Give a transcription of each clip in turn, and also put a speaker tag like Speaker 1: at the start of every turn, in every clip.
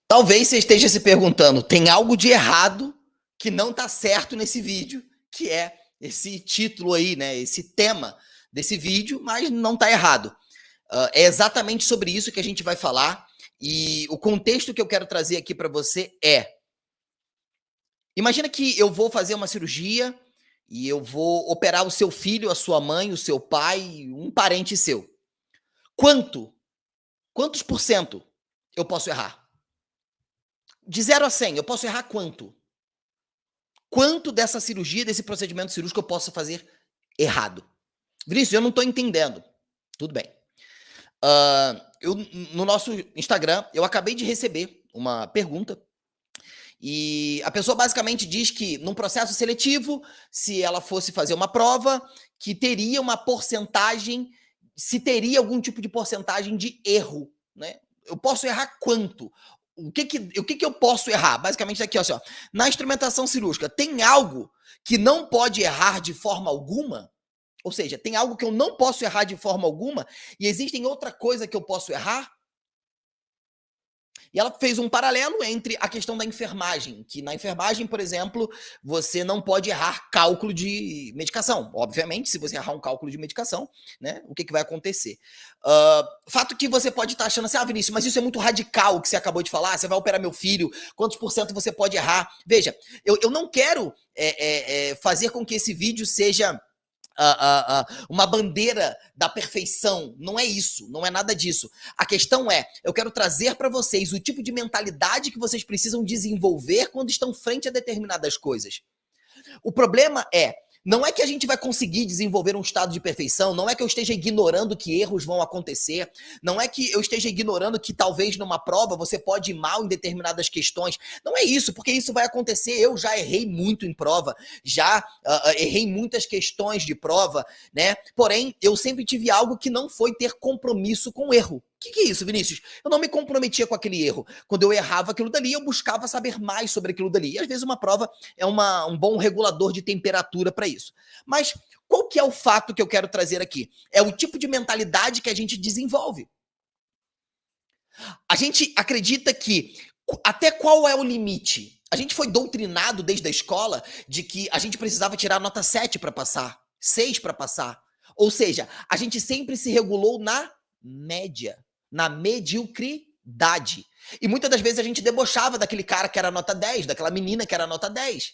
Speaker 1: Talvez você esteja se perguntando, tem algo de errado que não está certo nesse vídeo, que é esse título aí, né? Esse tema desse vídeo, mas não está errado. É exatamente sobre isso que a gente vai falar. E o contexto que eu quero trazer aqui para você é: imagina que eu vou fazer uma cirurgia e eu vou operar o seu filho, a sua mãe, o seu pai, um parente seu. Quantos por cento eu posso errar? De 0 a 100, eu posso errar quanto? Quanto dessa cirurgia, desse procedimento cirúrgico eu posso fazer errado? Vinícius, eu não estou entendendo. Tudo bem. No nosso Instagram, eu acabei de receber uma pergunta e a pessoa basicamente diz que num processo seletivo, se ela fosse fazer uma prova, que teria uma porcentagem, se teria algum tipo de porcentagem de erro, né? Eu posso errar quanto? O que eu posso errar? Basicamente aqui, ó, assim, ó, na instrumentação cirúrgica, tem algo que não pode errar de forma alguma? Ou seja, tem algo que eu não posso errar de forma alguma e existem outra coisa que eu posso errar? E ela fez um paralelo entre a questão da enfermagem, que na enfermagem, por exemplo, você não pode errar cálculo de medicação. Obviamente, se você errar um cálculo de medicação, né, o que vai acontecer? Fato que você pode estar achando assim, Vinícius, mas isso é muito radical o que você acabou de falar, você vai operar meu filho, quantos por cento você pode errar? Veja, eu não quero fazer com que esse vídeo seja uma bandeira da perfeição. Não é isso, não é nada disso. A questão é, eu quero trazer para vocês o tipo de mentalidade que vocês precisam desenvolver quando estão frente a determinadas coisas. O problema não é que a gente vai conseguir desenvolver um estado de perfeição, não é que eu esteja ignorando que erros vão acontecer, não é que eu esteja ignorando que talvez numa prova você pode ir mal em determinadas questões. Não é isso, porque isso vai acontecer. Eu já errei muito em prova, já errei muitas questões de prova, né? Porém, eu sempre tive algo que não foi ter compromisso com o erro. O que é isso, Vinícius? Eu não me comprometia com aquele erro. Quando eu errava aquilo dali, eu buscava saber mais sobre aquilo dali. E às vezes uma prova é um bom regulador de temperatura para isso. Mas qual que é o fato que eu quero trazer aqui? É o tipo de mentalidade que a gente desenvolve. A gente acredita que até qual é o limite? A gente foi doutrinado desde a escola de que a gente precisava tirar nota 7 para passar, 6 para passar. Ou seja, a gente sempre se regulou na média, na mediocridade. E muitas das vezes a gente debochava daquele cara que era nota 10, daquela menina que era nota 10.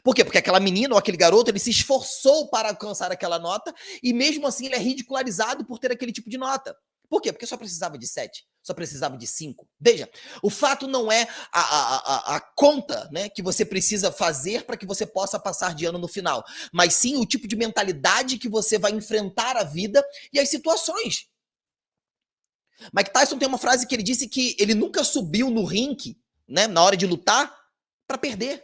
Speaker 1: Por quê? Porque aquela menina ou aquele garoto, ele se esforçou para alcançar aquela nota e mesmo assim ele é ridicularizado por ter aquele tipo de nota. Por quê? Porque só precisava de 7, só precisava de 5. Veja, o fato não é a conta, né, que você precisa fazer para que você possa passar de ano no final, mas sim o tipo de mentalidade que você vai enfrentar a vida e as situações. Mike Tyson tem uma frase que ele disse que ele nunca subiu no ringue, né, na hora de lutar, para perder.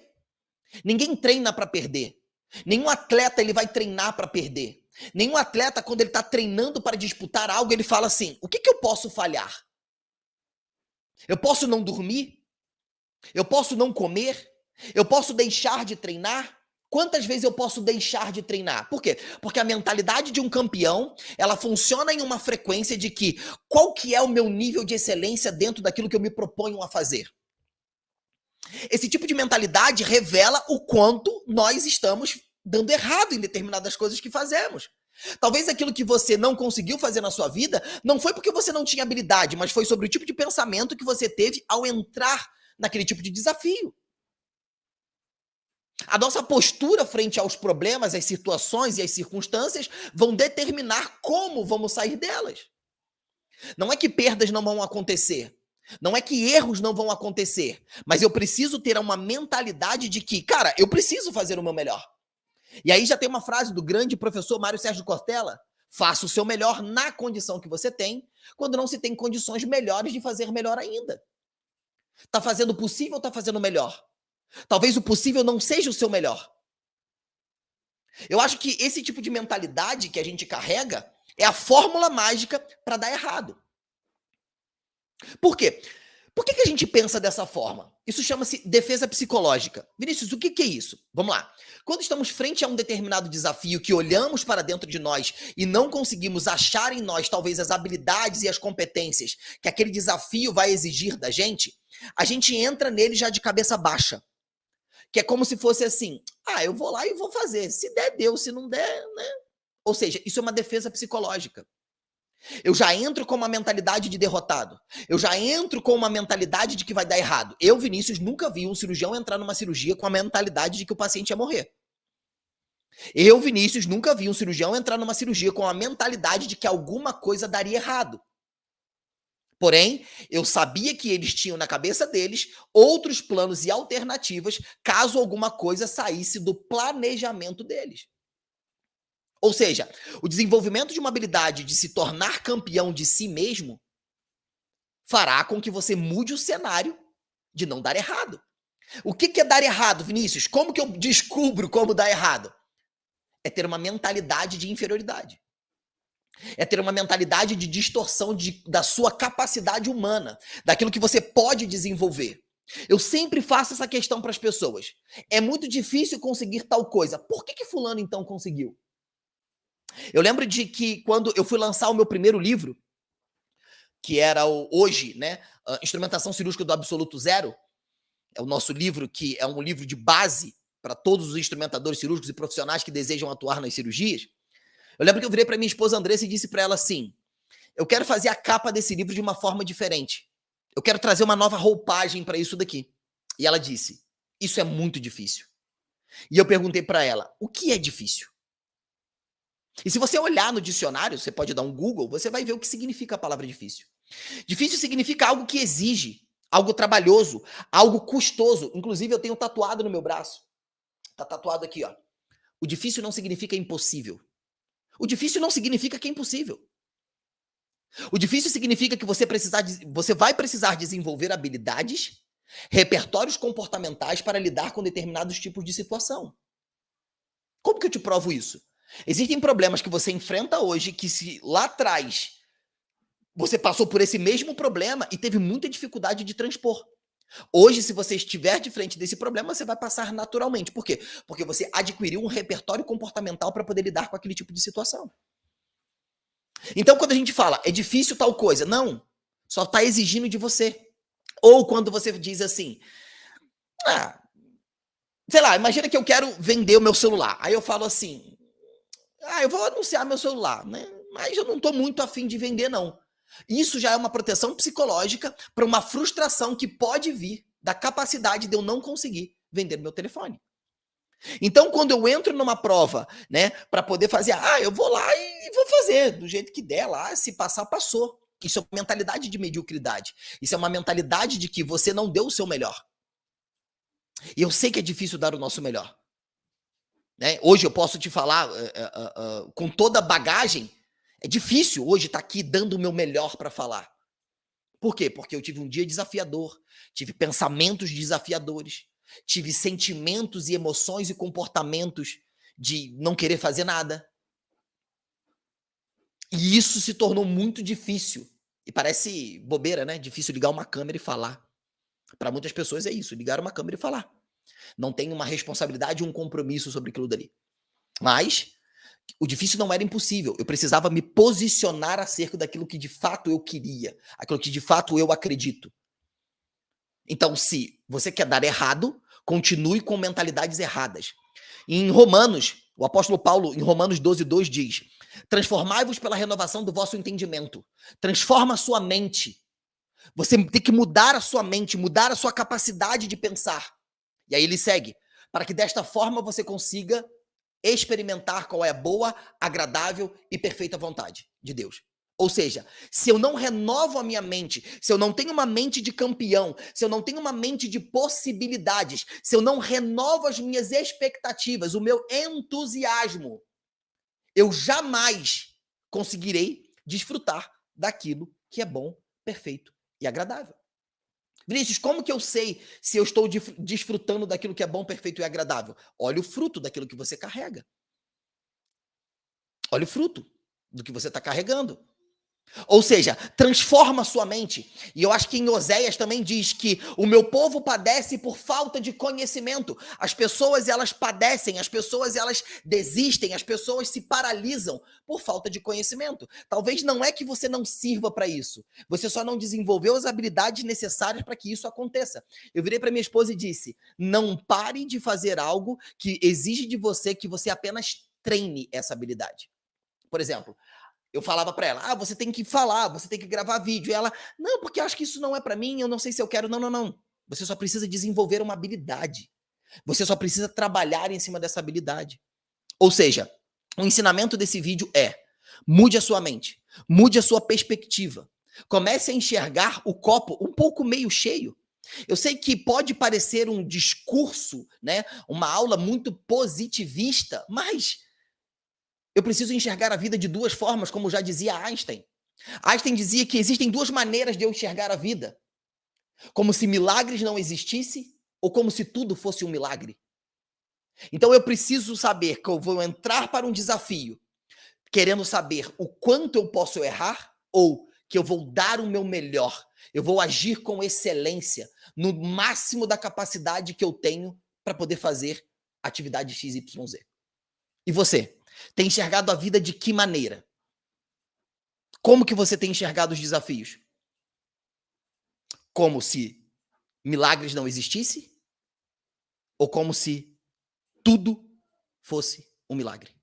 Speaker 1: Ninguém treina para perder. Nenhum atleta ele vai treinar para perder. Nenhum atleta, quando ele está treinando para disputar algo, ele fala assim: o que eu posso falhar? Eu posso não dormir? Eu posso não comer? Eu posso deixar de treinar? Quantas vezes eu posso deixar de treinar? Por quê? Porque a mentalidade de um campeão, ela funciona em uma frequência de que qual que é o meu nível de excelência dentro daquilo que eu me proponho a fazer? Esse tipo de mentalidade revela o quanto nós estamos dando errado em determinadas coisas que fazemos. Talvez aquilo que você não conseguiu fazer na sua vida não foi porque você não tinha habilidade, mas foi sobre o tipo de pensamento que você teve ao entrar naquele tipo de desafio. A nossa postura frente aos problemas, às situações e às circunstâncias vão determinar como vamos sair delas. Não é que perdas não vão acontecer. Não é que erros não vão acontecer. Mas eu preciso ter uma mentalidade de que, cara, eu preciso fazer o meu melhor. E aí já tem uma frase do grande professor Mário Sérgio Cortella: faça o seu melhor na condição que você tem, quando não se tem condições melhores de fazer melhor ainda. Tá fazendo o possível ou tá fazendo o melhor? Talvez o possível não seja o seu melhor. Eu acho que esse tipo de mentalidade que a gente carrega é a fórmula mágica para dar errado. Por quê? Por que a gente pensa dessa forma? Isso chama-se defesa psicológica. Vinícius, o que é isso? Vamos lá. Quando estamos frente a um determinado desafio que olhamos para dentro de nós e não conseguimos achar em nós talvez as habilidades e as competências que aquele desafio vai exigir da gente, a gente entra nele já de cabeça baixa. Que é como se fosse assim: ah, eu vou lá e vou fazer. Se der, deu. Se não der, né? Ou seja, isso é uma defesa psicológica. Eu já entro com uma mentalidade de derrotado. Eu já entro com uma mentalidade de que vai dar errado. Eu, Vinícius, nunca vi um cirurgião entrar numa cirurgia com a mentalidade de que o paciente ia morrer. Eu, Vinícius, nunca vi um cirurgião entrar numa cirurgia com a mentalidade de que alguma coisa daria errado. Porém, eu sabia que eles tinham na cabeça deles outros planos e alternativas caso alguma coisa saísse do planejamento deles. Ou seja, o desenvolvimento de uma habilidade de se tornar campeão de si mesmo fará com que você mude o cenário de não dar errado. O que é dar errado, Vinícius? Como que eu descubro como dar errado? É ter uma mentalidade de inferioridade. É ter uma mentalidade de distorção da sua capacidade humana, daquilo que você pode desenvolver. Eu sempre faço essa questão para as pessoas. É muito difícil conseguir tal coisa. Por que fulano então conseguiu? Eu lembro de que quando eu fui lançar o meu primeiro livro, que era hoje, né, Instrumentação Cirúrgica do Absoluto Zero, é o nosso livro que é um livro de base para todos os instrumentadores cirúrgicos e profissionais que desejam atuar nas cirurgias. Eu lembro que eu virei para minha esposa Andressa e disse para ela assim: eu quero fazer a capa desse livro de uma forma diferente. Eu quero trazer uma nova roupagem para isso daqui. E ela disse: isso é muito difícil. E eu perguntei para ela: o que é difícil? E se você olhar no dicionário, você pode dar um Google, você vai ver o que significa a palavra difícil. Difícil significa algo que exige, algo trabalhoso, algo custoso. Inclusive, eu tenho tatuado no meu braço. Tá tatuado aqui, ó. O difícil não significa impossível. O difícil não significa que é impossível. O difícil significa que você vai precisar desenvolver habilidades, repertórios comportamentais para lidar com determinados tipos de situação. Como que eu te provo isso? Existem problemas que você enfrenta hoje que se lá atrás você passou por esse mesmo problema e teve muita dificuldade de transpor. Hoje, se você estiver de frente desse problema, você vai passar naturalmente. Por quê? Porque você adquiriu um repertório comportamental para poder lidar com aquele tipo de situação. Então, quando a gente fala, é difícil tal coisa, não, só está exigindo de você. Ou quando você diz assim, sei lá, imagina que eu quero vender o meu celular. Aí eu falo assim, eu vou anunciar meu celular, né? Mas eu não estou muito afim de vender, não. Isso já é uma proteção psicológica para uma frustração que pode vir da capacidade de eu não conseguir vender meu telefone. Então, quando eu entro numa prova, né, para poder fazer, eu vou lá e vou fazer do jeito que der lá, se passar, passou. Isso é uma mentalidade de mediocridade. Isso é uma mentalidade de que você não deu o seu melhor. E eu sei que é difícil dar o nosso melhor. Né? Hoje eu posso te falar com toda a bagagem. É difícil hoje estar aqui dando o meu melhor para falar. Por quê? Porque eu tive um dia desafiador, tive pensamentos desafiadores, tive sentimentos e emoções e comportamentos de não querer fazer nada. E isso se tornou muito difícil. E parece bobeira, né? Difícil ligar uma câmera e falar. Para muitas pessoas é isso, ligar uma câmera e falar. Não tem uma responsabilidade, um compromisso sobre aquilo dali. Mas o difícil não era impossível. Eu precisava me posicionar acerca daquilo que de fato eu queria, aquilo que de fato eu acredito. Então, se você quer dar errado, continue com mentalidades erradas. Em Romanos, o apóstolo Paulo, em Romanos 12:2 diz: transformai-vos pela renovação do vosso entendimento. Transforma a sua mente. Você tem que mudar a sua mente, mudar a sua capacidade de pensar. E aí ele segue: para que desta forma você consiga experimentar qual é a boa, agradável e perfeita vontade de Deus. Ou seja, se eu não renovo a minha mente, se eu não tenho uma mente de campeão, se eu não tenho uma mente de possibilidades, se eu não renovo as minhas expectativas, o meu entusiasmo, eu jamais conseguirei desfrutar daquilo que é bom, perfeito e agradável. Vinícius, como que eu sei se eu estou desfrutando daquilo que é bom, perfeito e agradável? Olha o fruto daquilo que você carrega. Olha o fruto do que você está carregando. Ou seja, transforma a sua mente. E eu acho que em Oséias também diz que o meu povo padece por falta de conhecimento. As pessoas elas padecem, as pessoas elas desistem, as pessoas se paralisam por falta de conhecimento. Talvez não é que você não sirva para isso. Você só não desenvolveu as habilidades necessárias para que isso aconteça. Eu virei para minha esposa e disse: "Não pare de fazer algo que exige de você que você apenas treine essa habilidade." Por exemplo, eu falava para ela: "Ah, você tem que falar, você tem que gravar vídeo." E ela: "Não, porque eu acho que isso não é para mim, eu não sei se eu quero." Não, não, não. Você só precisa desenvolver uma habilidade. Você só precisa trabalhar em cima dessa habilidade. Ou seja, o ensinamento desse vídeo é: mude a sua mente, mude a sua perspectiva. Comece a enxergar o copo um pouco meio cheio. Eu sei que pode parecer um discurso, né, uma aula muito positivista, mas eu preciso enxergar a vida de duas formas, como já dizia Einstein. Einstein dizia que existem duas maneiras de eu enxergar a vida: como se milagres não existissem ou como se tudo fosse um milagre. Então eu preciso saber que eu vou entrar para um desafio querendo saber o quanto eu posso errar ou que eu vou dar o meu melhor. Eu vou agir com excelência, no máximo da capacidade que eu tenho para poder fazer atividade XYZ. E você? Tem enxergado a vida de que maneira? Como que você tem enxergado os desafios? Como se milagres não existissem ou como se tudo fosse um milagre?